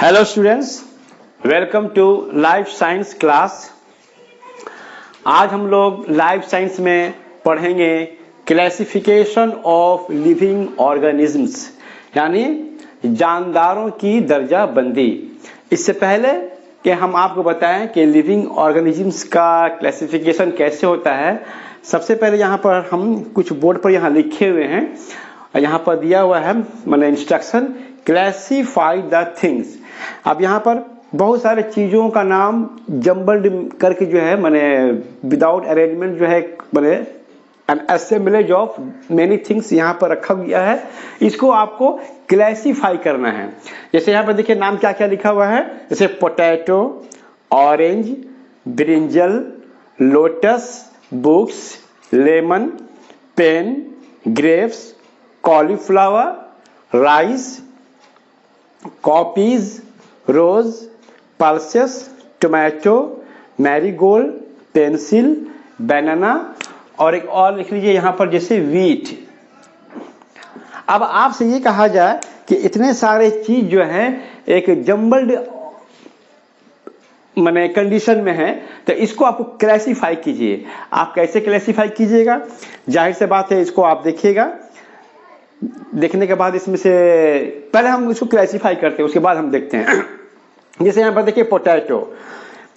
Hello students, welcome to life science class. आज हम लोग लाइफ साइंस में पढ़ेंगे क्लासिफिकेशन ऑफ लिविंग ऑर्गेनिजम्स, यानी जानदारों की दर्जा बंदी। इससे पहले कि हम आपको बताएं कि लिविंग ऑर्गेनिजम्स का क्लासिफिकेशन कैसे होता है, सबसे पहले यहाँ पर हम कुछ बोर्ड पर यहाँ लिखे हुए हैं, यहाँ पर दिया हुआ है मैंने इंस्ट्रक्शन, क्लासीफाई द थिंग्स। अब यहाँ पर बहुत सारे चीज़ों का नाम जम्बल्ड करके जो है मैंने विदाउट अरेंजमेंट जो है मैंने an assemblage of many things यहाँ पर रखा गया है। इसको आपको क्लासीफाई करना है। जैसे यहाँ पर देखिए नाम क्या क्या लिखा हुआ है, जैसे potato, orange, brinjal, lotus, books, lemon, pen, grapes, cauliflower, rice, copies, rose, pulses, tomato, marigold, pencil, banana और एक और लिख लीजिए यहाँ पर जैसे वीट। अब आपसे ये कहा जाए कि इतने सारे चीज जो है एक जम्बल्ड माने कंडीशन में है, तो इसको आपको क्लासीफाई कीजिए। आप कैसे क्लासीफाई कीजिएगा? जाहिर से बात है, इसको आप देखिएगा, देखने के बाद इसमें से पहले हम इसको क्लासीफाई करते हैं, उसके बाद हम देखते हैं। जैसे यहाँ पर देखिए पोटैटो,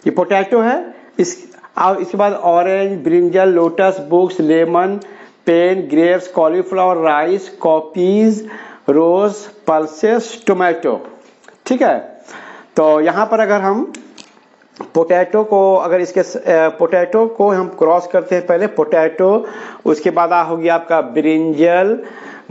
ये पोटैटो है, इसके बाद orange, brinjal, lotus, books, lemon, pen, grapes, cauliflower, rice, copies, rose, pulses, tomato. ठीक है, तो यहाँ पर अगर हम पोटैटो को पोटैटो को हम क्रॉस करते हैं, पहले पोटैटो, उसके बाद हो गया आपका ब्रिंजल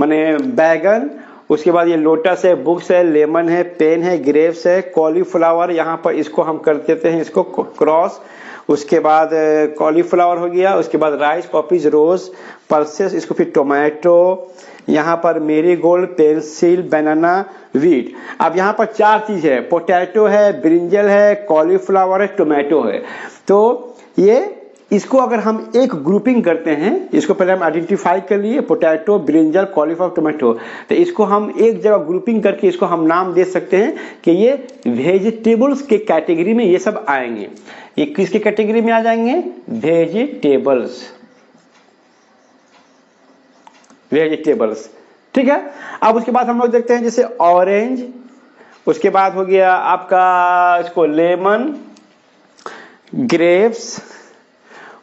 माने बैगन, उसके बाद ये लोटस है, बुक्स है, लेमन है, पेन है, ग्रेप्स है, कॉलीफ्लावर, यहाँ पर इसको हम कर देते हैं इसको क्रॉस। उसके बाद कॉलीफ्लावर हो गया, उसके बाद राइस, कॉपीज, रोज, पल्सेस, इसको फिर टोमेटो, यहाँ पर मेरीगोल्ड, पेंसिल, बनाना, वीट। अब यहाँ पर चार चीज है, पोटैटो है, ब्रिंजल है, कॉलीफ्लावर है, टोमेटो है। तो ये इसको अगर हम एक ग्रुपिंग करते हैं, इसको पहले हम आइडेंटिफाई कर लिए, पोटैटो, ब्रिंजल, कॉलीफ्लावर, टोमेटो, तो इसको हम एक जगह ग्रुपिंग करके इसको हम नाम दे सकते हैं कि ये वेजिटेबल्स के कैटेगरी में ये सब आएंगे। ये किसकी कैटेगरी में आ जाएंगे? Vegetables, vegetables. ठीक है, अब उसके बाद हम लोग देखते हैं जैसे ऑरेंज, उसके बाद हो गया आपका इसको लेमन, ग्रेप्स,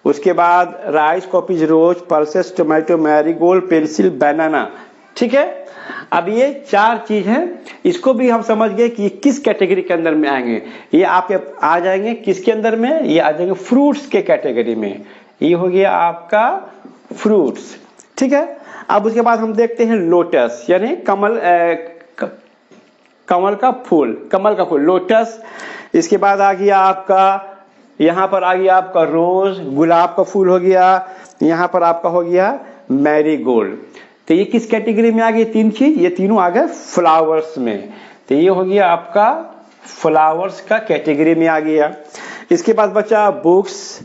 उसके बाद rice, copies, rose, pulses, tomato, marigold, pencil, बनाना। ठीक है, अब ये चार चीज हैं, इसको भी हम समझ गए कि किस कैटेगरी के अंदर में आएंगे। ये आपके आ जाएंगे किसके अंदर में? ये आ जाएंगे फ्रूट्स के कैटेगरी में। ये हो गया आपका फ्रूट्स। ठीक है, अब उसके बाद हम देखते हैं लोटस, यानी कमल का फूल, लोटस। इसके बाद आ गया आपका, यहाँ पर आ गया आपका रोज, गुलाब का फूल हो गया, यहाँ पर आपका हो गया मैरीगोल्ड। तो ये किस कैटेगरी में आ गई? तीन चीज, ये तीनों आ गए फ्लावर्स में। तो ये हो गया आपका फ्लावर्स का कैटेगरी में आ गया। इसके बाद बचा बुक्स,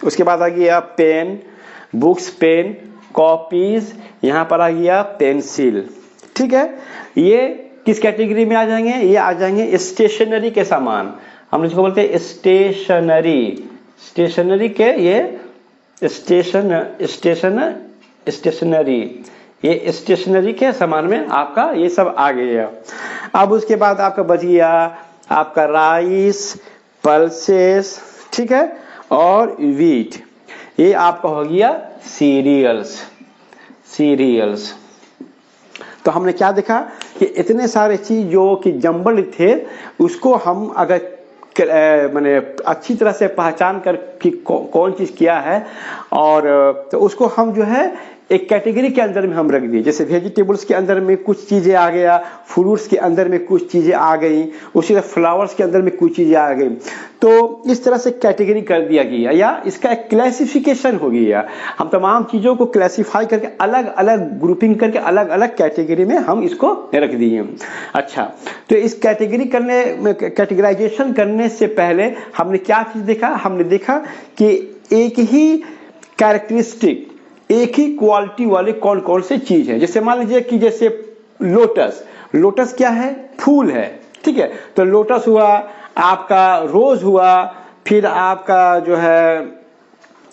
उसके बाद आ गया पेन, बुक्स, पेन, कॉपीज, यहाँ पर आ गया पेंसिल। ठीक है, ये किस कैटेगरी में आ जाएंगे? ये आ जाएंगे स्टेशनरी के सामान। हम इसको बोलते हैं स्टेशनरी के, ये स्टेशनरी, ये स्टेशनरी के सामान में आपका ये सब आ गया। अब उसके बाद आपका बच गया आपका राइस, पल्सेस, ठीक है, और वीट। ये आपका हो गया सीरियल्स। तो हमने क्या देखा कि इतने सारे चीज जो कि जम्बल थे, उसको हम अगर मैंने अच्छी तरह से पहचान कर कि कौन चीज क्या है, और तो उसको हम जो है एक कैटेगरी के अंदर में हम रख दिए। जैसे वेजिटेबल्स के अंदर में कुछ चीजें आ गया, फ्रूट्स के अंदर में कुछ चीजें आ गई, उसी तरह फ्लावर्स के अंदर में कुछ चीजें आ गई। तो इस तरह से कैटेगरी कर दिया गया, या इसका एक क्लासिफिकेशन हो गया। हम तमाम चीजों को क्लासिफाई करके अलग अलग ग्रुपिंग करके अलग अलग कैटेगरी में हम इसको रख दिए। अच्छा, तो इस कैटेगराइजेशन करने से पहले हमने क्या चीज देखा? हमने देखा कि एक ही कैरेक्टरिस्टिक, एक ही क्वालिटी वाले कौन कौन से चीज है। जैसे मान लीजिए कि जैसे लोटस, लोटस क्या है? फूल है, ठीक है। तो लोटस हुआ, आपका रोज हुआ, फिर आपका जो है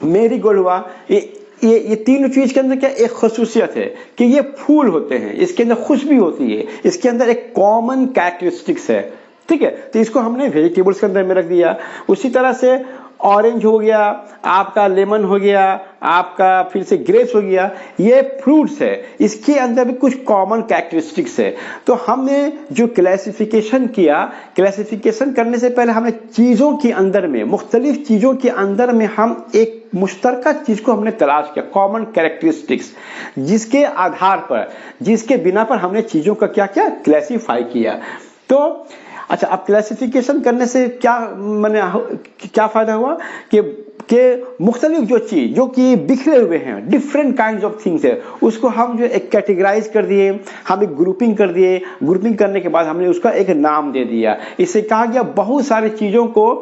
मेरीगोल्ड हुआ। ये तीनों चीज के अंदर क्या एक खसूसियत है कि ये फूल होते हैं, इसके अंदर खुशबू होती है, इसके अंदर एक कॉमन कैरेक्टरिस्टिक्स है, ठीक है। तो इसको हमने वेजिटेबल्स के अंदर में रख दिया। उसी तरह से ऑरेंज हो गया, आपका लेमन हो गया, आपका फिर से ग्रेप्स हो गया, ये फ्रूट्स है, इसके अंदर भी कुछ कॉमन कैरेक्टरिस्टिक्स है। तो हमने जो क्लासिफिकेशन किया, क्लासिफिकेशन करने से पहले हमने चीजों के अंदर में, मुख्तलिफ चीजों के अंदर में हम एक मुश्तरका चीज को हमने तलाश किया, कॉमन कैरेक्टरिस्टिक्स, जिसके आधार पर, जिसके बिना पर हमने चीजों का क्या क्या क्लासिफाई किया। तो अच्छा, अब क्लासिफिकेशन करने से क्या माने क्या फायदा हुआ कि मुख्तलिफ जो चीज जो कि बिखरे हुए हैं, डिफरेंट काइंड ऑफ थिंग्स है, उसको हम जो एक कैटेगराइज कर दिए, हम एक ग्रुपिंग कर दिए। ग्रुपिंग करने के बाद हमने उसका एक नाम दे दिया। इससे कहा गया बहुत सारी चीजों को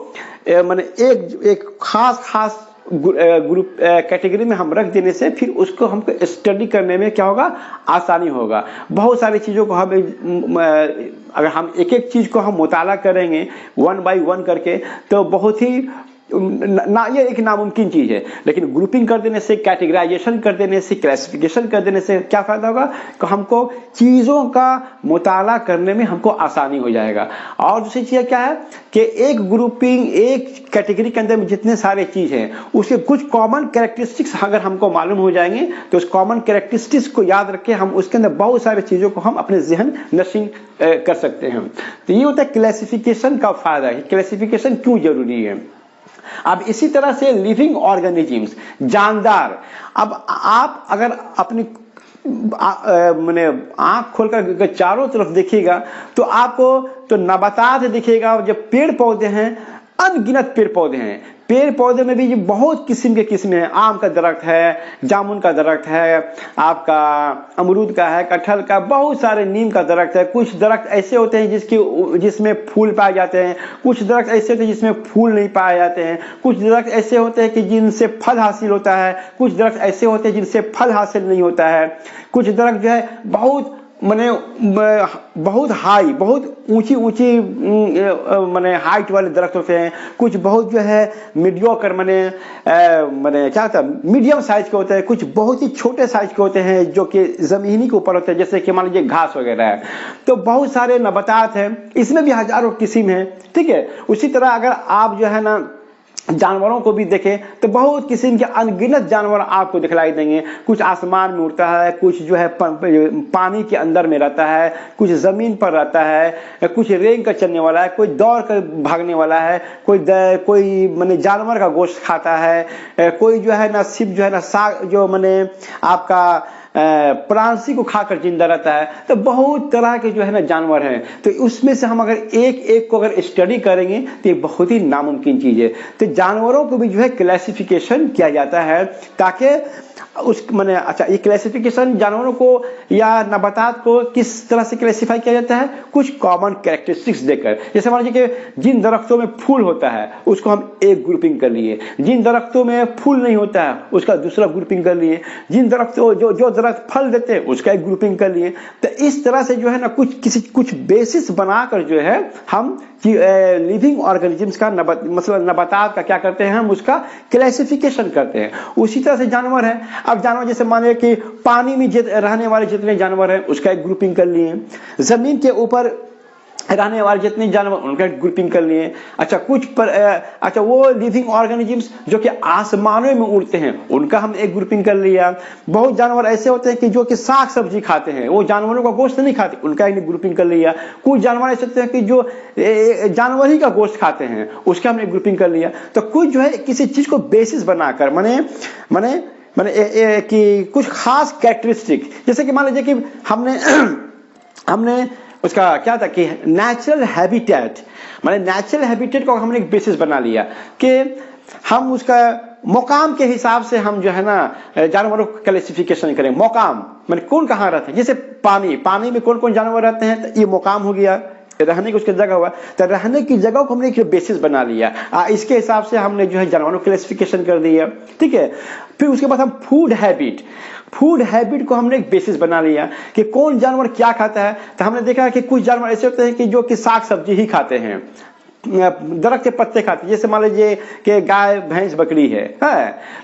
माने एक खास ग्रुप कैटेगरी में हम रख देने से फिर उसको हमको स्टडी करने में क्या होगा, आसानी होगा। बहुत सारी चीज़ों को हम अगर हम एक एक चीज़ को हम मुताला करेंगे वन बाय वन करके, तो बहुत ही ना, ये एक नामुमकिन चीज है। लेकिन ग्रुपिंग कर देने से, कैटेगराइजेशन कर देने से, क्लासिफिकेशन कर देने से क्या फायदा होगा कि हमको चीजों का मुताला करने में हमको आसानी हो जाएगा। और दूसरी चीज क्या है कि एक ग्रुपिंग, एक कैटेगरी के अंदर में जितने सारे चीज हैं, उसके कुछ कॉमन कैरेक्टरिस्टिक्स अगर हमको मालूम हो जाएंगे, तो उस कॉमन कैरेक्टरिस्टिक्स को याद रख के हम उसके अंदर बहुत सारी चीजों को हम अपने ज़हन नशीन कर सकते हैं। तो ये होता है क्लासिफिकेशन का फायदा है। क्लासिफिकेशन क्यों जरूरी है? अब इसी तरह से लिविंग ऑर्गेनिजम्स, जानदार। अब आप अगर अपनी मैंने आंख खोलकर चारों तरफ देखिएगा तो आपको तो नबातात दिखेगा। जब पेड़ पौधे हैं, अनगिनत पेड़ पौधे हैं। पेड़ पौधे में भी बहुत किस्म के किस्म हैं। आम का दरख्त है, जामुन का दरख्त है, आपका अमरूद का है, कटहल का, बहुत सारे नीम का दरख्त है। कुछ दरख्त ऐसे होते हैं जिसमें फूल पाए जाते हैं, कुछ दरख्त ऐसे होते हैं जिसमें फूल नहीं पाए जाते हैं, कुछ दरख्त ऐसे होते हैं कि जिनसे फल हासिल होता है, कुछ दरख्त ऐसे होते हैं जिनसे फल हासिल नहीं होता है। कुछ दरख्त जो है बहुत हाई, बहुत ऊंची माने हाइट वाले दरख्त होते हैं। कुछ बहुत जो है मीडियोकर माने क्या होता है, मीडियम साइज के होते हैं। कुछ बहुत ही छोटे साइज के होते हैं जो कि जमीनी के ऊपर होते हैं, जैसे कि मान लीजिए घास वगैरह है। तो बहुत सारे नबातात हैं, इसमें भी हजारों किस्म है, ठीक है। उसी तरह अगर आप जो है ना जानवरों को भी देखें तो बहुत किस्म के अनगिनत जानवर आपको दिखलाई देंगे। कुछ आसमान में उड़ता है, कुछ जो है पानी के अंदर में रहता है, कुछ जमीन पर रहता है, कुछ रेंग कर चलने वाला है, कोई दौड़ कर भागने वाला है, कोई माने जानवर का गोश्त खाता है, कोई जो है ना सिर्फ जो है ना साग जो माने आपका प्रांसी को खाकर जिंदा रहता है। तो बहुत तरह के जो है ना जानवर हैं। तो उसमें से हम अगर एक एक को अगर स्टडी करेंगे तो ये बहुत ही नामुमकिन चीज है। तो जानवरों को भी जो है क्लासिफिकेशन किया जाता है ताकि उस माने अच्छा, ये क्लासिफिकेशन जानवरों को या नबातात को किस तरह से क्लासिफाई किया जाता है, कुछ कॉमन कैरेक्टरिस्टिक्स देकर। जैसे मान लीजिए कि जिन दरख्तों में फूल होता है उसको हम एक ग्रुपिंग कर लिए, जिन दरख्तों में फूल नहीं होता है उसका दूसरा ग्रुपिंग कर लिए, जिन दरख्तों जो दरख्त फल देते हैं उसका एक ग्रुपिंग कर लिए। तो इस तरह से जो है ना कुछ बेसिस बनाकर जो है हम लिविंग ऑर्गेनिजम्स का मतलब नबातात का क्या करते हैं, हम उसका क्लासिफिकेशन करते हैं। उसी तरह से जानवर है। अब जानवर जैसे माने कि पानी में रहने वाले जितने जानवर हैं उसका एक ग्रुपिंग कर लिए, जमीन के ऊपर रहने वाले जितने जानवर उनका ग्रुपिंग कर लिए। अच्छा, अच्छा वो लिविंग ऑर्गेनिजम्स जो कि आसमानों में उड़ते हैं उनका हम एक ग्रुपिंग कर लिया। बहुत जानवर ऐसे होते हैं कि जो कि साग सब्जी खाते हैं, वो जानवरों का गोश्त नहीं खाते, उनका एक ग्रुपिंग कर लिया। कुछ जानवर ऐसे होते हैं कि जो जानवर ही का गोश्त खाते हैं, उसका हमने ग्रुपिंग कर लिया। तो कुछ जो है किसी चीज को बेसिस बनाकर माने कि कुछ खास कैरेक्टरिस्टिक, जैसे कि मान लीजिए कि हमने उसका क्या था कि नेचुरल हैबिटेट, माने नेचुरल हैबिटेट को हमने एक बेसिस बना लिया कि हम उसका मकाम के हिसाब से हम जो है ना जानवरों को क्लासिफिकेशन करें। मकाम माने कौन कहाँ रहते हैं, जैसे पानी में कौन कौन जानवर रहते हैं, तो ये मकाम हो गया, रहने की उसकी जगह हुआ। तो रहने की जगह को हमने एक बेसिस बना लिया, इसके हिसाब से हमने जो है जानवरों को क्लासिफिकेशन कर दिया, ठीक है। फिर उसके बाद हम फूड फूड हैबिट को हमने एक बेसिस बना लिया कि कौन जानवर क्या खाता है। तो हमने देखा कि कुछ जानवर ऐसे होते हैं कि जो कि साग सब्जी ही खाते हैं, दरख्त के पत्ते खाते हैं, जैसे मान लीजिए कि गाय भैंस बकरी है।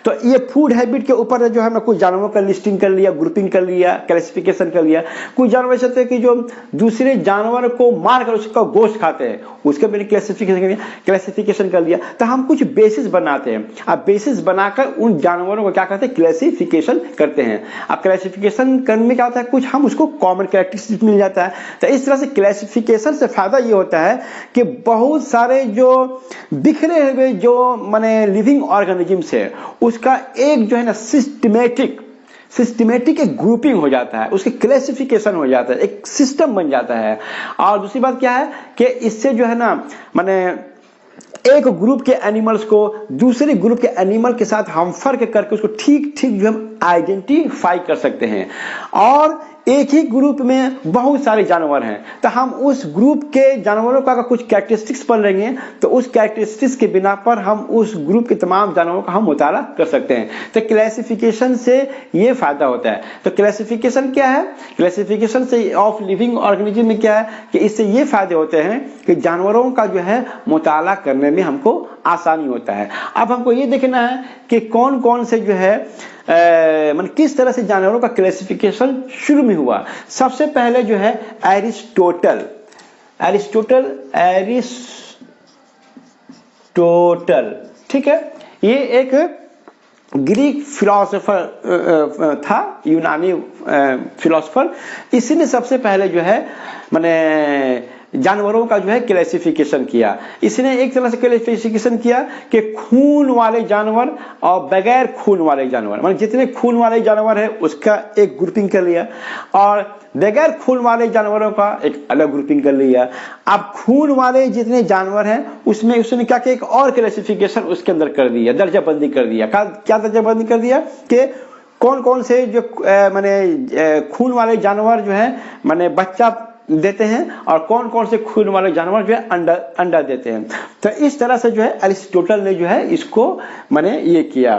तो ये फूड हैबिट के ऊपर जो है मैं कुछ जानवरों का लिस्टिंग कर लिया, ग्रुपिंग कर लिया, क्लासिफिकेशन कर लिया। कुछ जानवर ऐसे होते हैं कि जो दूसरे जानवर को मारकर उसका गोश्त खाते हैं, उसके मैंने क्लासिफिकेशन कर लिया। तो हम कुछ बेसिस बनाते हैं, अब बेसिस बनाकर उन जानवरों को क्या करते हैं, क्लासिफिकेशन करते हैं। अब क्लासिफिकेशन करने में क्या होता है, कुछ हम उसको कॉमन कैरेक्टरिस्टिक मिल जाता है। तो इस तरह से क्लासिफिकेशन से फायदा ये होता है कि बहुत सारे जो बिखरे हुए जो माने लिविंग ऑर्गेनिजम्स है उसका एक जो है ना सिस्टमेटिक एक ग्रुपिंग हो जाता है, उसके क्लासिफिकेशन हो जाता है, एक सिस्टम बन जाता है। और दूसरी बात क्या है कि इससे जो है ना माने एक ग्रुप के एनिमल्स को दूसरे ग्रुप के एनिमल के साथ हम फर्क करके उसको ठीक जो हम आइडेंटिफाई कर सकते हैं। और एक ही ग्रुप में बहुत सारे जानवर हैं, तो हम उस ग्रुप के जानवरों का कुछ कैरेक्टरिस्टिक्स पढ़ लेंगे तो उस कैरेक्टरिस्टिक्स के बिना पर हम उस ग्रुप के तमाम जानवरों का हम मुताला कर सकते हैं। तो क्लासिफिकेशन से ये फायदा होता है। तो क्लासिफिकेशन क्या है, क्लासिफिकेशन से ऑफ लिविंग ऑर्गेनिज्म में क्या है कि इससे ये फायदे होते हैं कि जानवरों का जो है मुताला करने में हमको आसानी होता है। अब हमको ये देखना है कि कौन कौन से जो है मतलब किस तरह से जानवरों का क्लासिफिकेशन शुरू में हुआ। सबसे पहले जो है एरिस्टोटल, ठीक है, ये एक ग्रीक फिलोसोफर था, यूनानी फिलोसोफर। इसी ने सबसे पहले जो है माने जानवरों का जो है क्लासिफिकेशन किया। इसने एक तरह से क्लासिफिकेशन किया कि खून वाले जानवर और बगैर खून वाले जानवर, मतलब जितने खून वाले जानवर है उसका एक ग्रुपिंग कर लिया और बगैर खून वाले जानवरों का एक अलग ग्रुपिंग कर लिया। अब खून वाले जितने जानवर हैं उसमें उसने क्या किया, एक और क्लासिफिकेशन उसके अंदर कर दिया, दर्जाबंदी कर दिया। क्या दर्जाबंदी कर दिया कि कौन कौन से जो माने खून वाले जानवर जो है माने बच्चा देते हैं और कौन कौन से खून वाले जानवर जो है अंडा देते हैं। तो इस तरह से जो है अरिस्टोटल ने जो है इसको माने ये किया,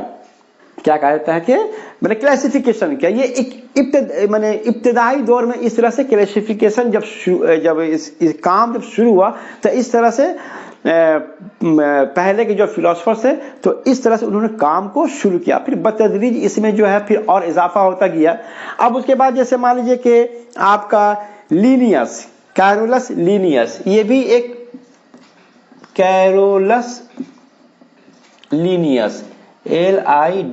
क्या कहा जाता है कि मैंने क्लासिफिकेशन किया। ये एक माने इब्तदाई दौर में इस तरह से क्लासिफिकेशन जब इस काम जब शुरू हुआ तो इस तरह से पहले के जो फिलोसफर्स है तो इस तरह से उन्होंने काम को शुरू किया। फिर बतदरीज इसमें जो है फिर और इजाफा होता गया। अब उसके बाद जैसे मान लीजिए कि आपका लीनियस, कैरोलस लीनियस, ये भी एक Carolus Linnaeus, LINNAUS,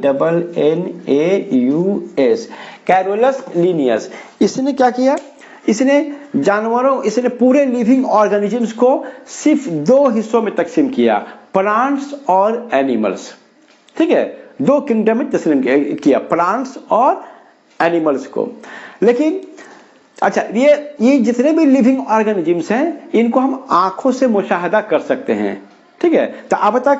Carolus Linnaeus, इसने क्या किया, इसने पूरे लिविंग ऑर्गेनिजम्स को सिर्फ दो हिस्सों में तकसीम किया, प्लांट्स और एनिमल्स। ठीक है, दो किंगडम में तकसीम किया, प्लांट्स और एनिमल्स को। लेकिन अच्छा, ये जितने भी लिविंग ऑर्गेनिजम्स हैं इनको हम आंखों से मुशाहदा कर सकते हैं। ठीक है, तो अब तक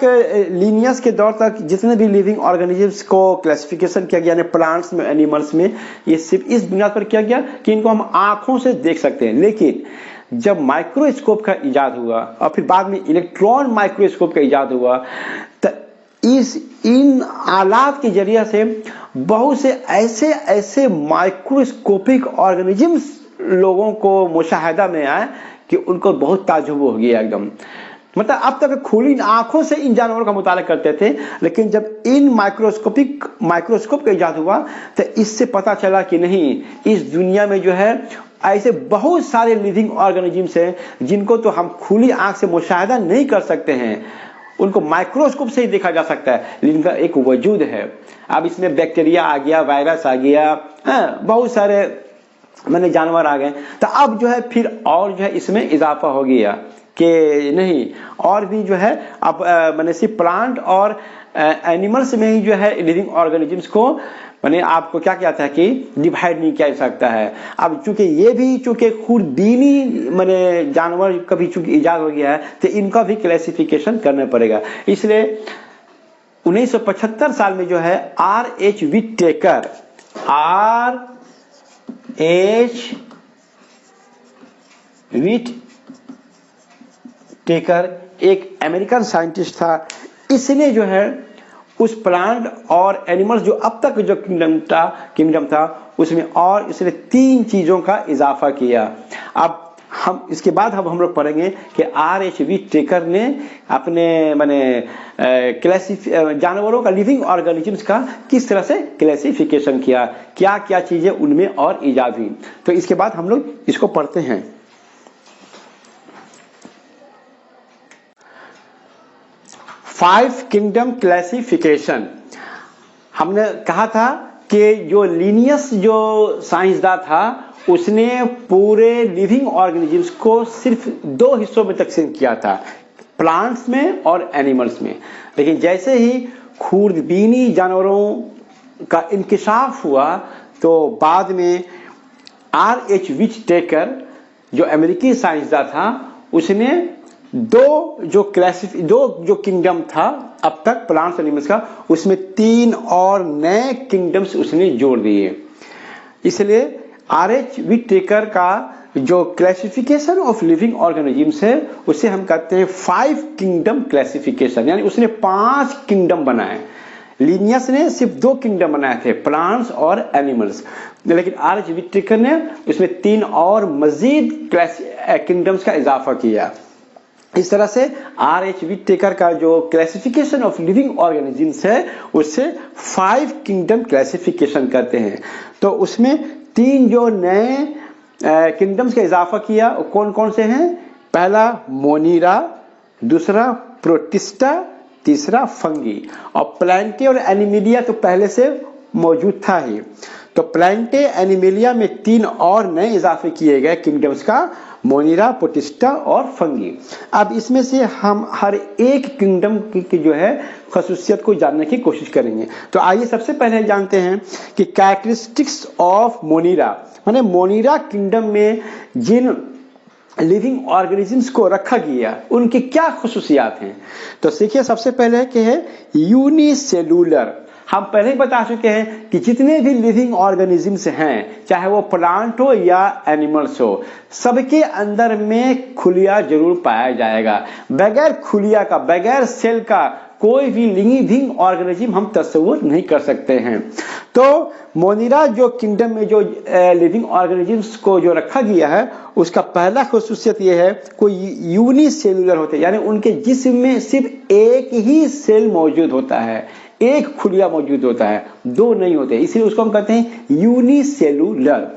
लीनियस के दौर तक जितने भी लिविंग ऑर्गेनिजम्स को क्लासिफिकेशन किया गया, यानी प्लांट्स में, एनिमल्स में, ये सिर्फ इस बुनियाद पर किया गया कि इनको हम आंखों से देख सकते हैं। लेकिन जब माइक्रोस्कोप का इजाद हुआ और फिर बाद में इलेक्ट्रॉन माइक्रोस्कोप का इजाद हुआ तो इन आलात के जरिए से बहुत से ऐसे माइक्रोस्कोपिक ऑर्गेनिजम्स लोगों को मुशाहिदा में आए कि उनको बहुत ताज्जुब हो गया एकदम। मतलब अब तक खुली आंखों से इन जानवरों का मुताला करते थे, लेकिन जब इन माइक्रोस्कोप का इजाद हुआ तो इससे पता चला कि नहीं, इस दुनिया में जो है ऐसे बहुत सारे लिविंग ऑर्गेनिजम्स हैं जिनको तो हम खुली आंख से मुशाहिदा नहीं कर सकते हैं, उनको माइक्रोस्कोप से ही देखा जा सकता है, जिनका एक वजूद है। अब इसमें बैक्टीरिया आ गया, वायरस आ गया, बहुत सारे मैंने जानवर आ गए। तो अब जो है फिर और जो है इसमें इजाफा हो गया कि नहीं, और भी जो है अब मैंने सिर्फ प्लांट और एनिमल्स में ही जो है लिविंग ऑर्गेनिजम्स को मैंने आपको क्या कहता है कि डिवाइड नहीं किया जा सकता है। अब चूंकि खुर्दीनी मैंने जानवर कभी चूंकि इजाद हो गया है तो इनका भी क्लासिफिकेशन करना पड़ेगा। इसलिए 1975 साल में जो है R.H. विटेकर एक अमेरिकन साइंटिस्ट था, इसने जो है उस प्लांट और एनिमल्स जो अब तक जो किंगडम था उसमें और इसने 3 चीजों का इजाफा किया। अब हम इसके बाद हम लोग पढ़ेंगे कि RHV टेकर ने अपने जानवरों का, लिविंग ऑर्गेनिजम्स का किस तरह से क्लासिफिकेशन किया, क्या क्या चीजें उनमें और इजाद हुई। तो इसके बाद हम लोग इसको पढ़ते हैं। 5 किंगडम क्लासिफिकेशन। हमने कहा था कि जो लिनियस जो साइंसदान था उसने पूरे लिविंग ऑर्गेनिजम्स को सिर्फ 2 हिस्सों में तकसीम किया था, प्लांट्स में और एनिमल्स में। लेकिन जैसे ही खूरदबीनी जानवरों का इंकिशाफ हुआ तो बाद में RHV टेकर जो अमेरिकी साइंसदान था उसने दो जो किंगडम था अब तक प्लांट्स एनिमल्स का, उसमें 3 और नए किंगडम्स उसने जोड़ दिए। इसलिए RHV टेकर का जो क्लासिफिकेशन ऑफ लिविंग ऑर्गेनिजम्स है उसे हम कहते हैं 5 किंगडम क्लासिफिकेशन, यानी उसने 5 किंगडम बनाए। लिनियस ने सिर्फ 2 किंगडम बनाए थे, प्लांट्स और एनिमल्स, लेकिन RHV टेकर ने उसमें 3 और मजीद किंगडम्स का इजाफा किया। इस तरह से RHV टेकर का जो क्लासिफिकेशन ऑफ लिविंग ऑर्गेनिजम्स है उससे 5 किंगडम क्लासिफिकेशन करते हैं। तो उसमें 3 जो नए किंगडम्स का इजाफा किया कौन कौन से हैं? पहला मोनीरा, दूसरा प्रोटिस्टा, तीसरा फंगी। और प्लांटे और एनिमिलिया तो पहले से मौजूद था ही। तो प्लांटे एनिमिलिया में 3 और नए इजाफे किए गए किंगडम्स का, मोनीरा, प्रोटिस्टा और फंगी। अब इसमें से हम हर एक किंगडम की जो है खसूसियत को जानने की कोशिश करेंगे। तो आइए सबसे पहले जानते हैं कि कैरेक्टरिस्टिक्स ऑफ मोनीरा, माने मोनीरा किंगडम में जिन लिविंग ऑर्गेनिजम्स को रखा गया उनकी क्या खसूसियात हैं। तो सीखिए, सबसे पहले कि है यूनिसेलुलर। हम पहले ही बता चुके हैं कि जितने भी लिविंग ऑर्गेनिजम्स हैं, चाहे वो प्लांट हो या एनिमल्स हो, सबके अंदर में खुलिया जरूर पाया जाएगा। बगैर खुलिया का, बगैर सेल का कोई भी लिविंग ऑर्गेनिज्म हम तस्वीर नहीं कर सकते हैं। तो मोनीरा जो किंगडम में जो लिविंग ऑर्गेनिजम्स को जो रखा गया है उसका पहला खसूसियत ये है कोई यूनिसेलुलर होते हैं, यानी उनके जिस्म में सिर्फ एक ही सेल मौजूद होता है, एक खुलिया मौजूद होता है, 2 नहीं होते, इसलिए उसको हम कहते हैं यूनिसेलुलर।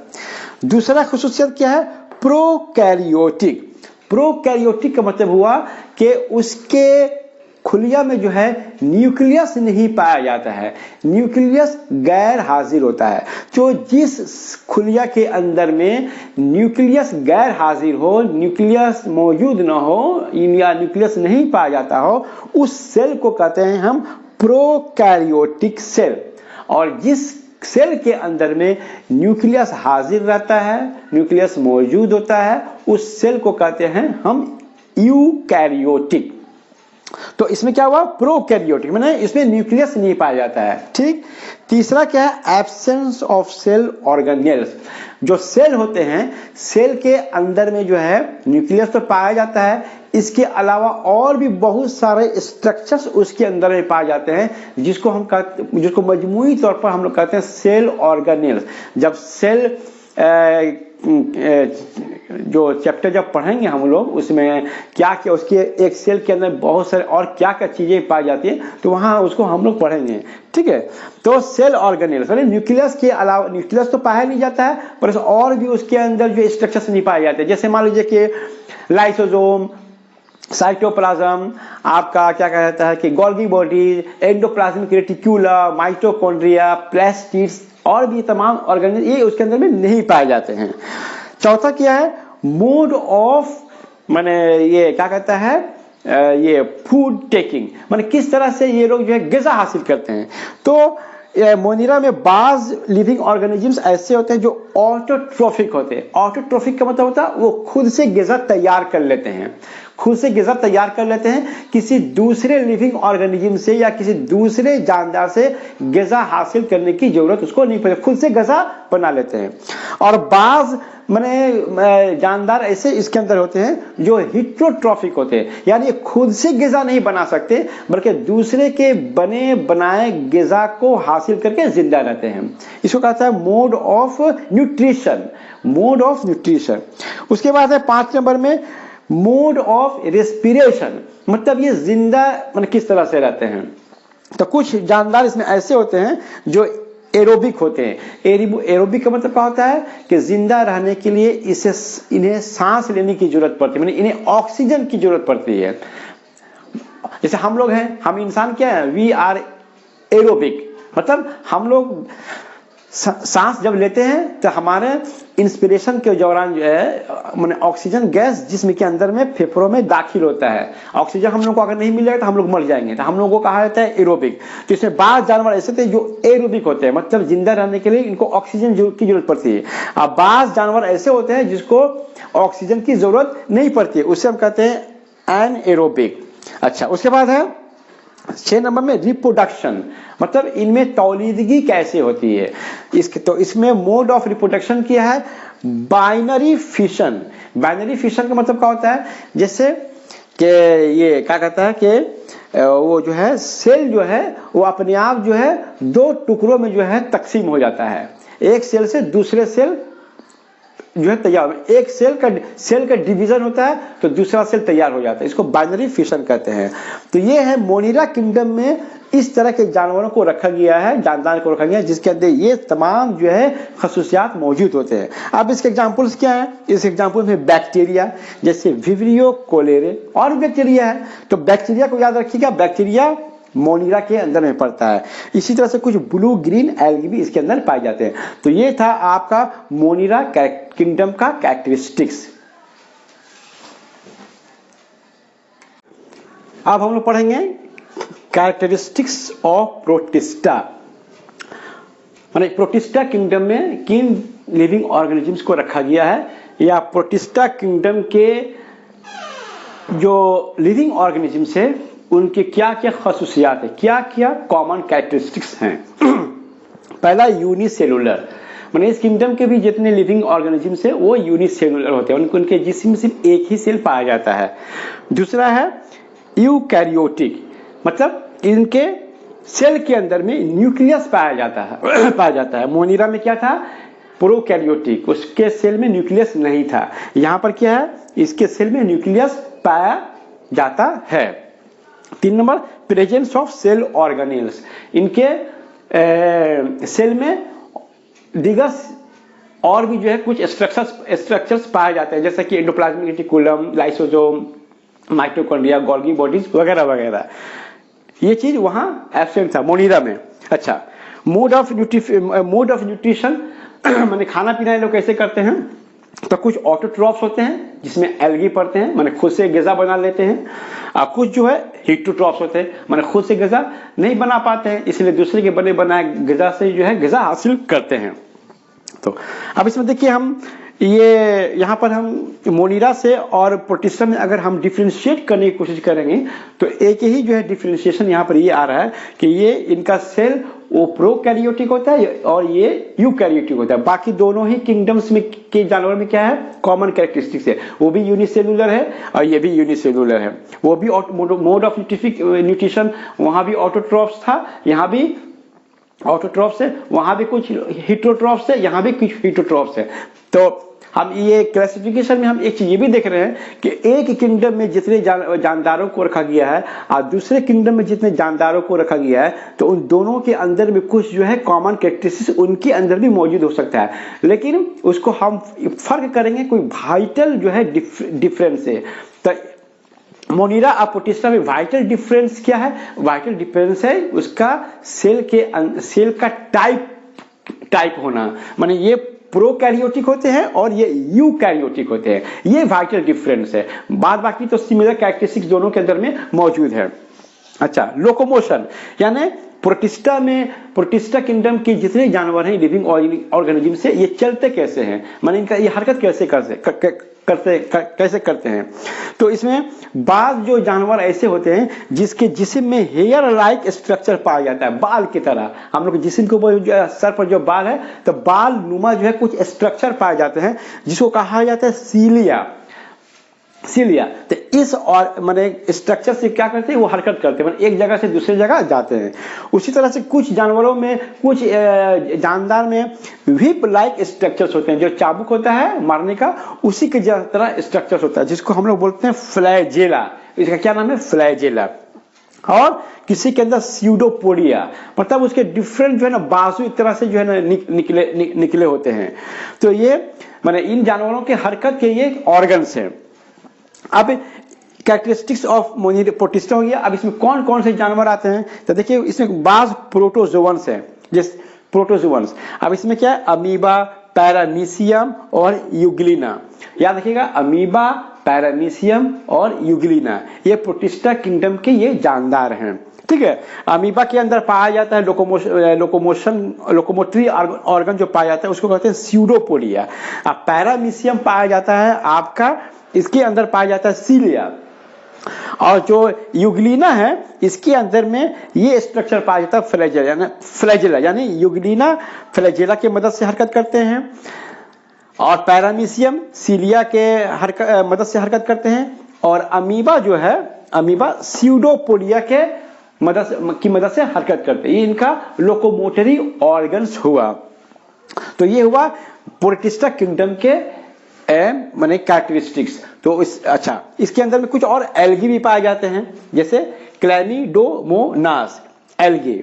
दूसरा खसूसियत क्या है? प्रोकैरियोटिक। प्रोकैरियोटिक का मतलब हुआ कि उसके खुलिया में जो है न्यूक्लियस नहीं पाया जाता है, न्यूक्लियस गैर हाजिर होता है। जो जिस खुलिया के अंदर में न्यूक्लियस गैर हाजिर हो, न्यूक्लियस मौजूद ना हो या न्यूक्लियस नहीं पाया जाता हो, उस सेल को कहते हैं हम प्रोकैरियोटिक सेल। और जिस सेल के अंदर में न्यूक्लियस हाजिर रहता है, न्यूक्लियस मौजूद होता है, उस सेल को कहते हैं हम यूकैरियोटिक। तो इसमें क्या हुआ? प्रोकैरियोटिक, माने इसमें न्यूक्लियस नहीं पाया जाता है। ठीक। तीसरा क्या है? Absence of cell organelles. जो सेल होते हैं, सेल के अंदर में जो है न्यूक्लियस तो पाया जाता है, इसके अलावा और भी बहुत सारे स्ट्रक्चर्स उसके अंदर में पाए जाते हैं, जिसको मजमूई तौर पर हम लोग कहते हैं सेल ऑर्गेनेल्स। जब सेल जो चैप्टर जब पढ़ेंगे हम लोग उसमें क्या क्या उसके एक सेल के अंदर बहुत सारे और क्या क्या चीजें पाई जाती है, तो वहां उसको हम लोग पढ़ेंगे। ठीक है। तो सेल ऑर्गेनेल्स न्यूक्लियस के अलावा, न्यूक्लियस तो पाया नहीं जाता है पर और भी उसके अंदर जो स्ट्रक्चर्स नहीं पाए जाते, जैसे मान लीजिए कि लाइसोसोम, साइटोप्लाज्म, आपका क्या कहता है कि Golgi body, endoplasmic reticula, mitochondria, plastids और भी तमाम ऑर्गेनिज्म ये उसके अंदर में नहीं पाए जाते हैं। चौथा क्या है? मोड ऑफ, माने ये क्या कहता है, ये फूड टेकिंग, माने किस तरह से ये लोग जो है ग़िज़ा हासिल करते हैं। तो मोनीरा में बाज लिविंग ऑर्गेनिजम्स ऐसे होते हैं जो ऑटोट्रोफिक होते हैं। ऑटोट्रोफिक का मतलब होता है वो खुद से ग़िज़ा तैयार कर लेते हैं, खुद से ग़िज़ा तैयार कर लेते हैं, किसी दूसरे लिविंग ऑर्गेनिज्म से या किसी दूसरे जानदार से ग़िज़ा हासिल करने की जरूरत उसको नहीं पड़ती, खुद से ग़िज़ा बना लेते हैं। और बाज़ माने जानदार ऐसे इसके अंदर होते हैं जो हिट्रोट्रॉफिक होते हैं, यानी खुद से ग़िज़ा नहीं बना सकते बल्कि दूसरे के बने बनाए ग़िज़ा को हासिल करके जिंदा रहते हैं। इसको कहता है mode of nutrition, mode of nutrition. उसके बाद है 5 नंबर में मोड ऑफ रेस्पिरेशन, मतलब ये जिंदा मतलब किस तरह से रहते हैं। तो कुछ जानदार इसमें ऐसे होते हैं जो एरोबिक होते हैं। एरोबिक का मतलब क्या होता है कि जिंदा रहने के लिए इन्हें सांस लेने की जरूरत पड़ती है, मतलब इन्हें ऑक्सीजन की जरूरत पड़ती है। जैसे हम लोग हैं, हम इंसान क्या है, वी आर एरोबिक, मतलब हम लोग सांस जब लेते हैं तो हमारे इंस्पिरेशन के दौरान जो है माने ऑक्सीजन गैस जिस्म के अंदर में फेफड़ों में दाखिल होता है। ऑक्सीजन हम लोग को अगर नहीं मिलेगा तो हम लोग मर जाएंगे, तो हम लोगों को कहा जाता है एरोबिक। तो इसमें बाज़ जानवर ऐसे थे जो एरोबिक होते हैं, मतलब जिंदा रहने के लिए इनको ऑक्सीजन की जरूरत पड़ती है। अब बाज़ जानवर ऐसे होते हैं जिसको ऑक्सीजन की जरूरत नहीं पड़ती है, उससे हम कहते हैं एनएरोबिक। अच्छा, उसके बाद है 6 नंबर में रिप्रोडक्शन, मतलब इनमें तौलीदगी कैसे होती है। तो इसमें मोड ऑफ रिप्रोडक्शन क्या है, बाइनरी फिशन। बाइनरी फिशन का मतलब क्या होता है, जैसे कि ये क्या कहता है कि वो जो है सेल जो है वो अपने आप जो है 2 टुकड़ों में जो है तकसीम हो जाता है, एक सेल से दूसरे सेल जो है तैयार, एक सेल का डिवीजन होता है तो दूसरा सेल तैयार हो जाता है, इसको बाइनरी फिशन कहते हैं। तो ये है मोनिरा किंगडम में इस तरह के जानवरों को रखा गया है, जानदार को रखा गया है जिसके अंदर ये तमाम जो है खसूसियात मौजूद होते हैं। अब इसके एग्जांपल्स क्या हैं, इस एग्जांपल में बैक्टीरिया जैसे विब्रियो कोलेरे और बैक्टीरिया है। तो बैक्टीरिया को याद रखिएगा, बैक्टीरिया मोनिरा के अंदर में पड़ता है। इसी तरह से कुछ ब्लू ग्रीन एल्गी भी इसके अंदर पाए जाते हैं। तो ये था आपका मोनिरा किंगडम का कैरेक्टरिस्टिक्स। अब हम लोग पढ़ेंगे कैरेक्टरिस्टिक्स ऑफ प्रोटिस्टा, माने प्रोटिस्टा किंगडम में किन लिविंग ऑर्गेनिजम्स को रखा गया है, या प्रोटिस्टा किंगडम के जो लिविंग ऑर्गेनिजम्स है उनके क्या क्या खसूसियात है, क्या क्या कॉमन कैरेक्टरिस्टिक्स हैं। पहला यूनिसेलुलर, माने इस किंगडम के भी जितने लिविंग ऑर्गेनिजम्स है वो यूनिसेलुलर होते हैं, उनके जिस्म में सिर्फ एक ही सेल पाया जाता है। दूसरा है यूकैरियोटिक, मतलब इनके सेल के अंदर में न्यूक्लियस पाया जाता है। मोनिरा में क्या था, प्रोकैरियोटिक, उसके सेल में न्यूक्लियस नहीं था। यहाँ पर क्या है, इसके सेल में न्यूक्लियस पाया जाता है। 3 number presence of cell organelles, इनके सेल में दिगस और भी जो है कुछ स्ट्रक्चर्स पाए जाते हैं, जैसे कि endoplasmic reticulum, lysosome, mitochondria, Golgi bodies वगैरह वगैरह। ये चीज वहां एब्सेंट था मोनिरा में। अच्छा, मोड ऑफ न्यूट्रिशन माने खाना पीना ये लोग कैसे करते हैं, तो कुछ ऑटोट्रॉफ्स होते हैं जिसमें एल्गी पड़ते हैं, माने खुद से ग़िज़ा बना लेते हैं। और कुछ जो है हिट्रोट्रॉफ्स होते हैं, माने खुद से ग़िज़ा नहीं बना पाते हैं, इसलिए दूसरे के बने बनाए ग़िज़ा से जो है ग़िज़ा हासिल करते हैं। तो अब इसमें देखिए हम ये यहाँ पर हम मोनिरा से और प्रोटिस्टा में अगर हम डिफ्रेंशिएट करने की कोशिश करेंगे तो एक ही जो है डिफ्रेंशिएशन यहाँ पर ये आ रहा है कि ये इनका सेल वो प्रोकैरियोटिक होता है और ये यूकैरियोटिक होता है। बाकी दोनों ही किंगडम्स में के जानवर में क्या है, कॉमन कैरेक्टरिस्टिक्स है, वो भी यूनिसेलुलर है और ये भी यूनिसेलुलर है। वो भी मोड ऑफ न्यूट्रिशन, वहां भी ऑटोट्रॉफ्स था, यहाँ भी ऑटोट्रॉफ्स है, वहां भी कुछ हिट्रोट्रॉफ्स है, यहाँ भी कुछ हिट्रोट्रॉफ्स है। तो हम ये क्लासिफिकेशन में हम एक चीज ये भी देख रहे हैं कि एक किंगडम में जितने जानदारों को रखा गया है और दूसरे किंगडम में जितने जानदारों को रखा गया है, तो उन दोनों के अंदर में कुछ जो है कॉमन कैरेक्टरिस्टिक्स उनके अंदर भी मौजूद हो सकता है, लेकिन उसको हम फर्क करेंगे, कोई वाइटल जो है डिफरेंस है। तो मोनिरा और प्रोटिस्टा में वाइटल डिफरेंस क्या है, वाइटल डिफरेंस है उसका सेल का टाइप होना, माने ये प्रोकैरियोटिक होते हैं और ये यूकैरियोटिक होते हैं, ये वाइटल डिफरेंस है। बाद बाकी तो सिमिलर कैरेक्टरिस्टिक्स दोनों के अंदर में मौजूद है। अच्छा, लोकोमोशन, यानी प्रोटिस्टा किंगडम के जितने जानवर हैं लिविंग ऑर्गेनिज्म से ये चलते कैसे हैं, माने इनका ये हरकत कैसे करते हैं। तो इसमें बाल जो जानवर ऐसे होते हैं जिसके जिस्म में हेयर लाइक स्ट्रक्चर पाया जाता है, बाल की तरह। हम लोग जिस्म के ऊपर सर पर जो बाल है तो बाल नुमा जो है कुछ स्ट्रक्चर पाए जाते हैं जिसको कहा जाता है सीलिया। तो इस और माने स्ट्रक्चर से क्या करते हैं, वो हरकत करते हैं, एक जगह से दूसरी जगह जाते हैं। उसी तरह से कुछ जानवरों में, कुछ जानदार में व्हिप लाइक स्ट्रक्चर्स होते हैं, जो चाबुक होता है मारने का, उसी के तरह स्ट्रक्चर्स होता है जिसको हम लोग बोलते हैं फ्लैजेला। इसका क्या नाम है, फ्लैजेला। और किसी के अंदर स्यूडोपोडिया, मतलब उसके डिफरेंट जो है ना बाजू एक तरह से जो है ना निकले होते हैं। तो ये माने इन जानवरों के हरकत के ये ऑर्गन्स हैं। अब कैरेक्टरिस्टिक्स ऑफ प्रोटिस्टा हो गया। अब इसमें कौन कौन से जानवर आते हैं, तो देखिए इसमें बाज प्रोटोजोअन्स है, जैसे प्रोटोजोअन्स। अब इसमें क्या है, अमीबा, पैरामीशियम और यूग्लिना। याद रखिएगा, अमीबा, पैरामीशियम और यूग्लिना, ये प्रोटिस्टा किंगडम के ये जानदार हैं। ठीक है, अमीबा के अंदर पाया जाता है लोकोमोटरी ऑर्गन जो पाया जाता है उसको कहते हैं स्यूडोपोडिया। अब पैरामीशियम पाया जाता है आपका, इसके अंदर पाया जाता है सीलिया। और जो यूग्लिना है इसके अंदर में ये स्ट्रक्चर पाया जाता है फ्लैजेला, यानी यूग्लिना फ्लैजेला की मदद से हरकत करते हैं और पैरामीशियम सीलिया के मदद से हरकत करते हैं। और अमीबा जो है, अमीबा स्यूडोपोडिया के मदद से हरकत करते हैं। ये इनका लोकोमोटरी ऑर्गन्स हुआ। तो ये हुआ प्रोटिस्टा किंगडम के माने कैरेक्टरिस्टिक्स। तो अच्छा, इसके अंदर में कुछ और एल्गी भी पाए जाते हैं, जैसे क्लैमिडोमोनास एल्गी।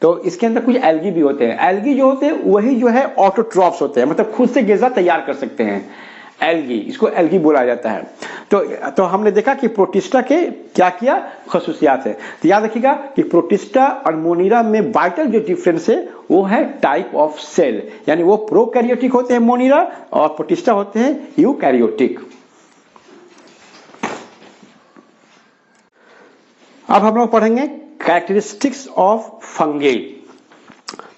तो इसके अंदर कुछ एल्गी भी होते हैं। एल्गी जो होते हैं वही जो है ऑटोट्रॉफ्स होते हैं, मतलब खुद से ग़िज़ा तैयार कर सकते हैं। एल्गी, इसको एल्गी बोला जाता है। तो हमने देखा कि प्रोटिस्टा के क्या क्या खसूसियात है। तो याद रखिएगा कि प्रोटिस्टा और मोनीरा में वाइटल जो डिफरेंस है वो है टाइप ऑफ सेल, यानी वो प्रोकैरियोटिक होते हैं मोनीरा और प्रोटिस्टा होते हैं यूकैरियोटिक। अब हम लोग पढ़ेंगे कैरेक्टरिस्टिक्स ऑफ फंगी।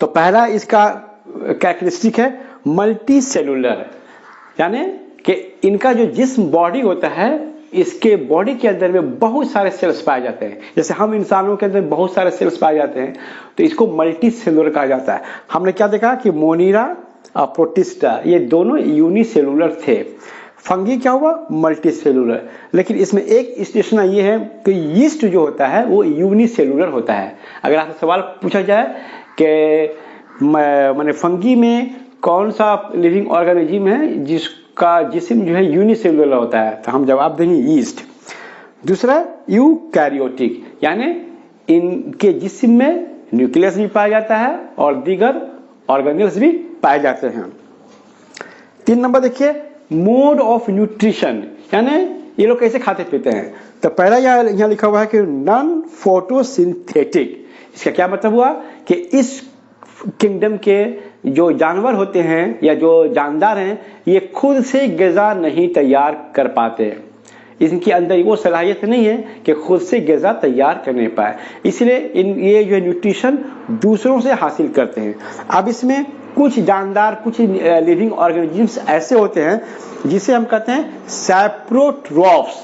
तो पहला इसका कैरेक्टरिस्टिक है मल्टी सेलुलर, यानी कि इनका जो जिस्म बॉडी होता है, इसके बॉडी के अंदर में बहुत सारे सेल्स पाए जाते हैं। जैसे हम इंसानों के अंदर बहुत सारे सेल्स पाए जाते हैं, तो इसको मल्टी सेलुलर कहा जाता है। हमने क्या देखा कि मोनीरा और प्रोटिस्टा ये दोनों यूनिसेलुलर थे, फंगी क्या हुआ, मल्टी सेलुलर। लेकिन इसमें एक स्टेशन ये है कि यीस्ट जो होता है वो यूनिसेलुलर होता है। अगर आपसे सवाल पूछा जाए कि माने फंगी में कौन सा लिविंग ऑर्गेनिज्म है जिसका जिस्म जो है यूनिसेलुलर होता है, तो हम जवाब देंगे यीस्ट। दूसरा यूकैरियोटिक, यानी इनके जिस्म में न्यूक्लियस भी पाया जाता है और दीगर ऑर्गेनेल्स भी पाए जाते हैं। 3 नंबर देखिए मोड ऑफ न्यूट्रिशन, यानी ये लोग कैसे खाते पीते हैं। तो पहला यहाँ लिखा हुआ है कि नॉन फोटोसिंथेटिक। इसका क्या मतलब हुआ कि इस किंगडम के जो जानवर होते हैं या जो जानदार हैं ये खुद से ग़िज़ा नहीं तैयार कर पाते। इनके अंदर वो सलाहियत नहीं है कि खुद से ग़िज़ा तैयार करने पाए, इसलिए ये जो न्यूट्रिशन दूसरों से हासिल करते हैं। अब इसमें कुछ जानदार, कुछ लिविंग ऑर्गेनिजम्स ऐसे होते हैं जिसे हम कहते हैं सैप्रोट्रॉफ्स,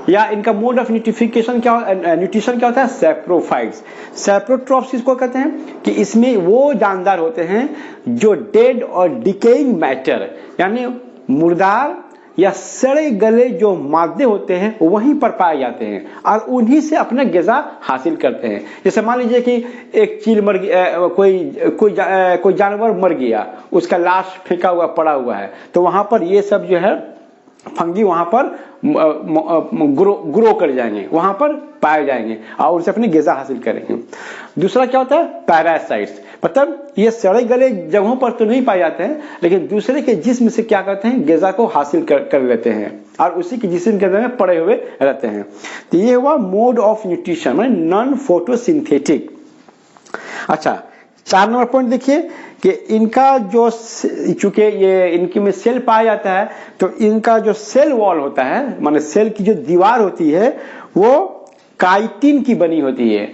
या इनका मोड ऑफ न्यूट्रिशन क्या होता है, सैप्रोफाइट्स। सैप्रोट्रॉफ्स इसको कहते हैं कि इसमें वो जानदार होते हैं जो डेड और डिकेइंग मैटर, यानी मुर्दार या सड़े गले जो मादे होते हैं वहीं पर पाए जाते हैं और उन्हीं से अपना ग़िज़ा हासिल करते हैं। जैसे मान लीजिए कि एक चील मर गया, कोई जानवर मर गया, उसका लाश फेंका हुआ पड़ा हुआ है, तो वहां पर ये सब जो है फंगी वहां पर ग्रो कर जाएंगे, वहां पर पाए जाएंगे और उनसे अपनी ग़िज़ा हासिल करेंगे। दूसरा क्या होता है, पैरासाइट्स, मतलब ये सड़े गले जगहों पर तो नहीं पाए जाते हैं लेकिन दूसरे के जिस्म से क्या करते हैं, ग़िज़ा को हासिल कर लेते हैं और उसी के जिस्म के अंदर में पड़े हुए रहते हैं। तो ये हुआ मोड ऑफ न्यूट्रिशन, मतलब नॉन फोटोसिंथेटिक। अच्छा, 4 नंबर पॉइंट देखिए कि इनका जो, चूंकि ये इनके में सेल पाया जाता है तो इनका जो सेल वॉल होता है, माने सेल की जो दीवार होती है वो काइटिन की बनी होती है।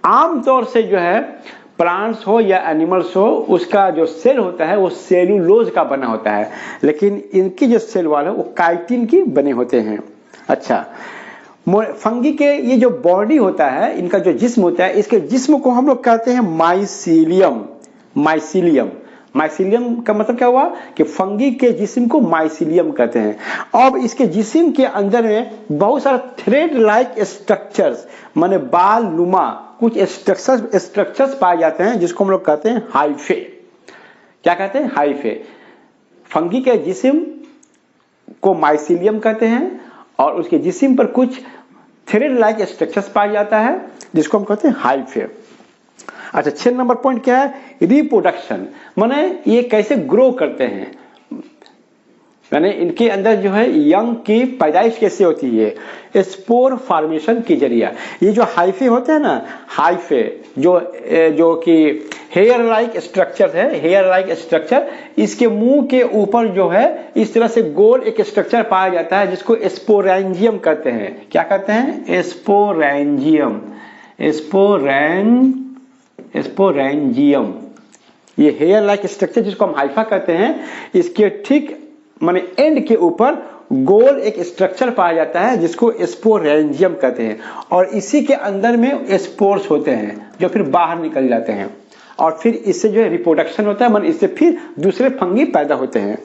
आमतौर से जो है प्लांट्स हो या एनिमल्स हो, उसका जो सेल होता है वो सेलुलोज का बना होता है, लेकिन इनकी जो सेल वाल है वो काइटिन की बने होते हैं। अच्छा, फंगी के ये जो बॉडी होता है, इनका जो जिस्म होता है, इसके जिस्म को हम लोग कहते हैं माइसीलियम। माइसीलियम, माइसीलियम का मतलब क्या हुआ कि फंगी के जिस्म को माइसीलियम कहते हैं। अब इसके जिस्म के अंदर में बहुत सारे थ्रेड लाइक स्ट्रक्चर्स, माने बाल नुमा कुछ स्ट्रक्चर्स पाए जाते हैं, जिसको हम लोग कहते हैं हाइफे। क्या कहते हैं? हाइफे। फंगी के जिस्म को माइसीलियम कहते हैं और उसके जिस्म पर कुछ थ्रेड लाइक स्ट्रक्चर्स पाया जाता है, जिसको हम कहते हैं हाइफे। अच्छा, 6 नंबर पॉइंट क्या है? रिप्रोडक्शन, माने ये कैसे ग्रो करते हैं, यानी इनके अंदर जो है यंग की पैदाइश कैसे होती है? स्पोर फॉर्मेशन के जरिए। ये जो हाइफे होते हैं ना, हाइफे जो कि हेयर लाइक स्ट्रक्चर है, हेयर लाइक स्ट्रक्चर, इसके मुंह के ऊपर जो है इस तरह से गोल एक स्ट्रक्चर पाया जाता है, जिसको स्पोरेंजियम कहते हैं। क्या कहते हैं? स्पोरेंजियम। स्पोरेंजियम, ये हेयर लाइक स्ट्रक्चर जिसको हम हाइफा कहते हैं, इसके ठीक माने एंड के ऊपर गोल एक स्ट्रक्चर पाया जाता है, जिसको स्पोरेंजियम कहते हैं, और इसी के अंदर में स्पोर्स होते हैं जो फिर बाहर निकल जाते हैं, और फिर इससे जो है रिप्रोडक्शन होता है, माने इससे फिर दूसरे फंगी पैदा होते हैं।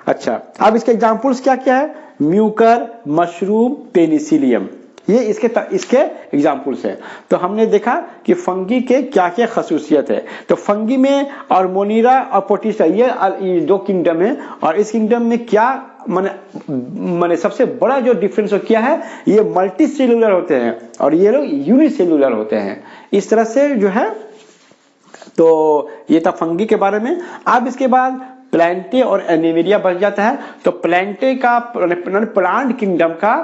अच्छा, अब इसके एग्जांपल्स क्या क्या है? म्यूकर, मशरूम, पेनिसिलियम, ये इसके एग्जाम्पल्स है। तो हमने देखा कि फंगी के क्या क्या खसूसियत है। तो फंगी में और मोनीरा और पोटिस्टा, ये 2 किंगडम है, और इस किंगडम में क्या माने सबसे बड़ा जो डिफरेंस क्या है, ये मल्टी सेलुलर होते हैं और ये लोग यूनिसेलुलर होते हैं। इस तरह से जो है, तो ये था फंगी के बारे में। अब इसके बाद प्लांटे और एनिमेरिया बच जाता है। तो प्लांटे का, प्लांट किंगडम का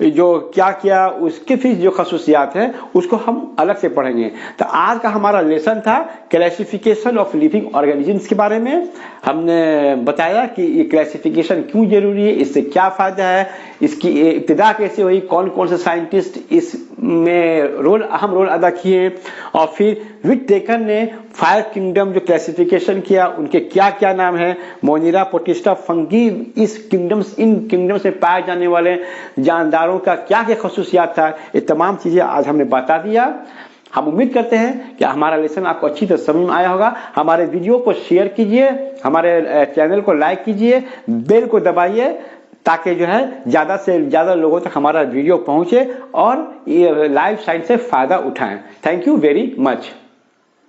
जो क्या क्या उसके फिर जो खसूसियात है, उसको हम अलग से पढ़ेंगे। तो आज का हमारा लेसन था क्लासिफिकेशन ऑफ लिविंग ऑर्गेनिजम्स के बारे में। हमने बताया कि ये क्लासिफिकेशन क्यों जरूरी है, इससे क्या फायदा है, इसकी इब्तिदा कैसे हुई, कौन कौन से साइंटिस्ट इसमें अहम रोल अदा किए, और फिर विटेकर ने 5 किंगडम जो क्लासिफिकेशन किया, उनके क्या क्या नाम है, मोनिरा, पोटिस्टा, फंगी, इन किंगडम्स में पाए जाने वाले जानदारों का क्या क्या खसूसियात था, ये तमाम चीजें आज हमने बता दिया। हम उम्मीद करते हैं कि हमारा लेसन आपको अच्छी तरह समझ में आया होगा। हमारे वीडियो को शेयर कीजिए, हमारे चैनल को लाइक कीजिए, बेल को दबाइए, ताकि जो है ज्यादा से ज्यादा लोगों तक हमारा वीडियो पहुंचे और ये लाइफ साइंस से फायदा उठाएं। Thank you very much.